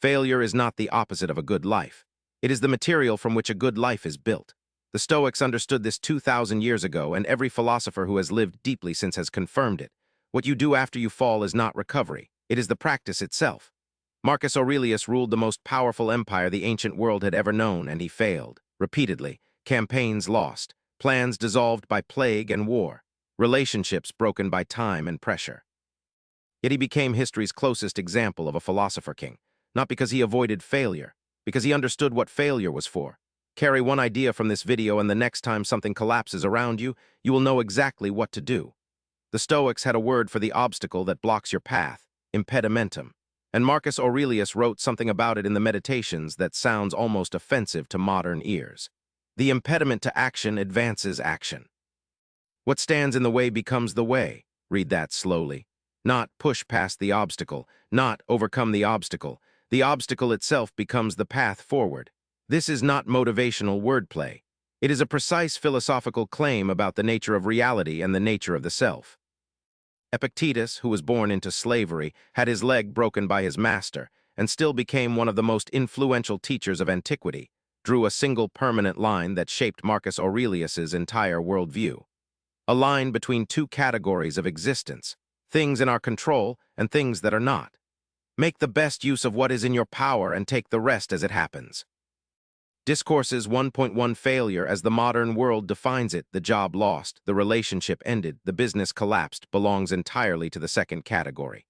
Failure is not the opposite of a good life. It is the material from which a good life is built. The Stoics understood this 2,000 years ago, and every philosopher who has lived deeply since has confirmed it. What you do after you fall is not recovery. It is the practice itself. Marcus Aurelius ruled the most powerful empire the ancient world had ever known, and he failed. Repeatedly, campaigns lost, plans dissolved by plague and war, relationships broken by time and pressure. Yet he became history's closest example of a philosopher king, not because he avoided failure, because he understood what failure was for. Carry one idea from this video, and the next time something collapses around you, you will know exactly what to do. The Stoics had a word for the obstacle that blocks your path, impedimentum. And Marcus Aurelius wrote something about it in the Meditations that sounds almost offensive to modern ears. The impediment to action advances action. What stands in the way becomes the way. Read that slowly. Not push past the obstacle, not overcome the obstacle. The obstacle itself becomes the path forward. This is not motivational wordplay. It is a precise philosophical claim about the nature of reality and the nature of the self. Epictetus, who was born into slavery, had his leg broken by his master, and still became one of the most influential teachers of antiquity, drew a single permanent line that shaped Marcus Aurelius's entire worldview. A line between two categories of existence, things in our control and things that are not. Make the best use of what is in your power and take the rest as it happens. Discourses 1.1 Failure as the modern world defines it, the job lost, the relationship ended, the business collapsed, belongs entirely to the second category.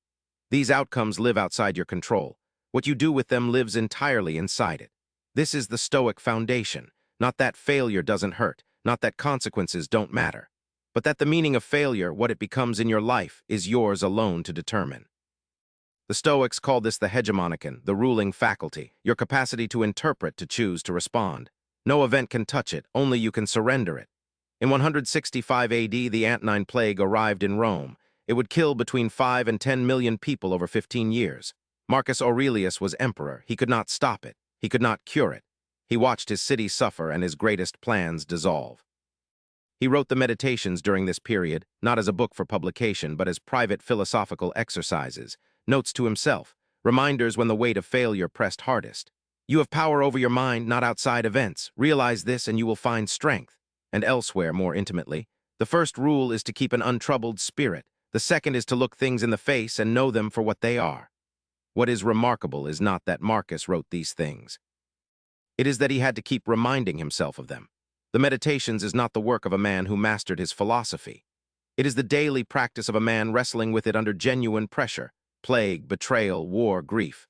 These outcomes live outside your control. What you do with them lives entirely inside it. This is the Stoic foundation, not that failure doesn't hurt, not that consequences don't matter, but that the meaning of failure, what it becomes in your life, is yours alone to determine. The Stoics called this the hegemonikon, the ruling faculty, your capacity to interpret, to choose, to respond. No event can touch it, only you can surrender it. In 165 AD, the Antonine Plague arrived in Rome. It would kill between 5 and 10 million people over 15 years. Marcus Aurelius was emperor. He could not stop it. He could not cure it. He watched his city suffer and his greatest plans dissolve. He wrote the Meditations during this period, not as a book for publication, but as private philosophical exercises, notes to himself, reminders when the weight of failure pressed hardest. You have power over your mind, not outside events. Realize this and you will find strength. And elsewhere, more intimately, the first rule is to keep an untroubled spirit. The second is to look things in the face and know them for what they are. What is remarkable is not that Marcus wrote these things. It is that he had to keep reminding himself of them. The Meditations is not the work of a man who mastered his philosophy. It is the daily practice of a man wrestling with it under genuine pressure. Plague, betrayal, war, grief.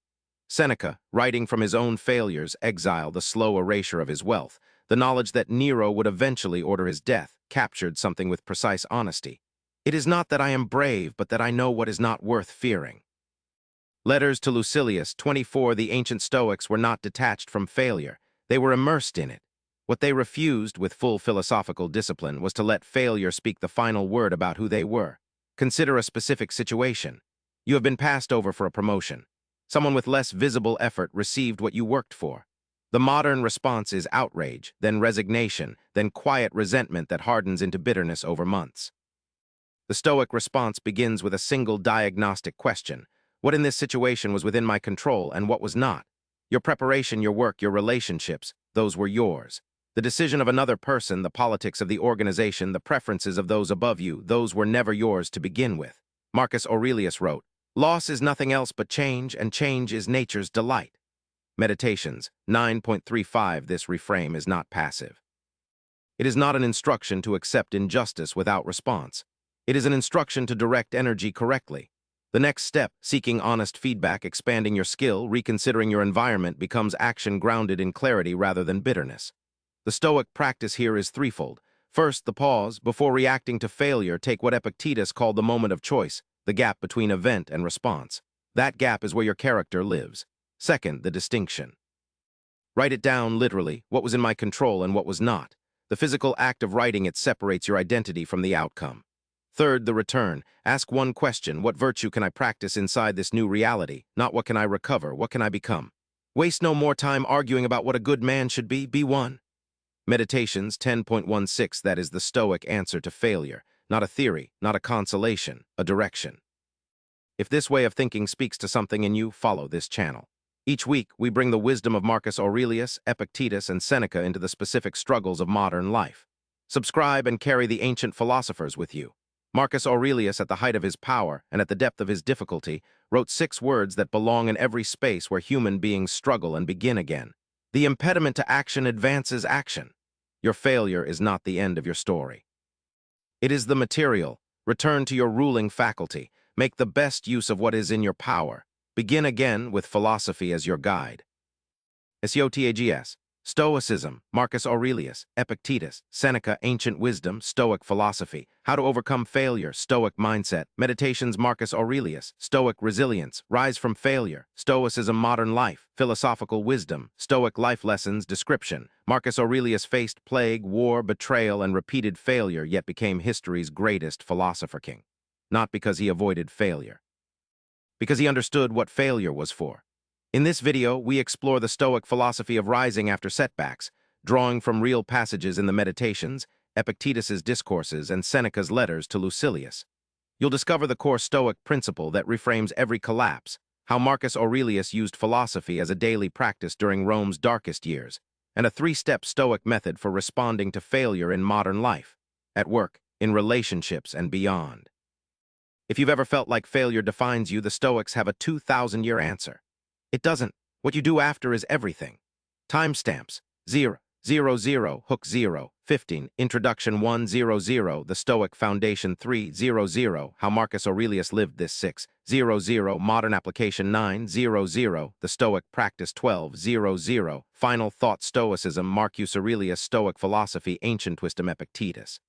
Seneca, writing from his own failures, exile, the slow erasure of his wealth, the knowledge that Nero would eventually order his death, captured something with precise honesty. It is not that I am brave, but that I know what is not worth fearing. Letters to Lucilius, 24. The ancient Stoics were not detached from failure. They were immersed in it. What they refused, with full philosophical discipline, was to let failure speak the final word about who they were. Consider a specific situation. You have been passed over for a promotion. Someone with less visible effort received what you worked for. The modern response is outrage, then resignation, then quiet resentment that hardens into bitterness over months. The Stoic response begins with a single diagnostic question. What in this situation was within my control and what was not? Your preparation, your work, your relationships, those were yours. The decision of another person, the politics of the organization, the preferences of those above you, those were never yours to begin with. Marcus Aurelius wrote, "Loss is nothing else but change, and change is nature's delight." Meditations 9.35. This reframe is not passive. It is not an instruction to accept injustice without response. It is an instruction to direct energy correctly. The next step, seeking honest feedback, expanding your skill, reconsidering your environment, becomes action grounded in clarity rather than bitterness. The Stoic practice here is threefold. First, the pause. Before reacting to failure, take what Epictetus called the moment of choice, the gap between event and response. That gap is where your character lives. Second, the distinction. Write it down literally, what was in my control and what was not. The physical act of writing it separates your identity from the outcome. Third, the return. Ask one question: what virtue can I practice inside this new reality? Not what can I recover, what can I become? Waste no more time arguing about what a good man should be one. Meditations 10.16. That is the Stoic answer to failure. Not a theory, not a consolation, a direction. If this way of thinking speaks to something in you, follow this channel. Each week, we bring the wisdom of Marcus Aurelius, Epictetus, and Seneca into the specific struggles of modern life. Subscribe and carry the ancient philosophers with you. Marcus Aurelius, at the height of his power and at the depth of his difficulty, wrote 6 words that belong in every space where human beings struggle and begin again. The impediment to action advances action. Your failure is not the end of your story. It is the material. Return to your ruling faculty. Make the best use of what is in your power. Begin again with philosophy as your guide. Stoics. Stoicism, Marcus Aurelius, Epictetus, Seneca, Ancient Wisdom, Stoic Philosophy, How to Overcome Failure, Stoic Mindset, Meditations, Marcus Aurelius, Stoic Resilience, Rise from Failure, Stoicism, Modern Life, Philosophical Wisdom, Stoic Life Lessons, Description. Marcus Aurelius faced plague, war, betrayal, and repeated failure, yet became history's greatest philosopher king. Not because he avoided failure, because he understood what failure was for. In this video, we explore the Stoic philosophy of rising after setbacks, drawing from real passages in the Meditations, Epictetus's discourses, and Seneca's letters to Lucilius. You'll discover the core Stoic principle that reframes every collapse, how Marcus Aurelius used philosophy as a daily practice during Rome's darkest years, and a 3-step Stoic method for responding to failure in modern life, at work, in relationships, and beyond. If you've ever felt like failure defines you, the Stoics have a 2,000-year answer. It doesn't. What you do after is everything. Timestamps: 0, 0, 0, hook 0, 15, Introduction 1, 0, 0, The Stoic Foundation 3, 0, 0, How Marcus Aurelius Lived This 6, 0, 0, Modern Application 9, 0, 0, The Stoic Practice 12, 0, 0, Final Thought Stoicism, Marcus Aurelius, Stoic Philosophy, Ancient Wisdom, Epictetus.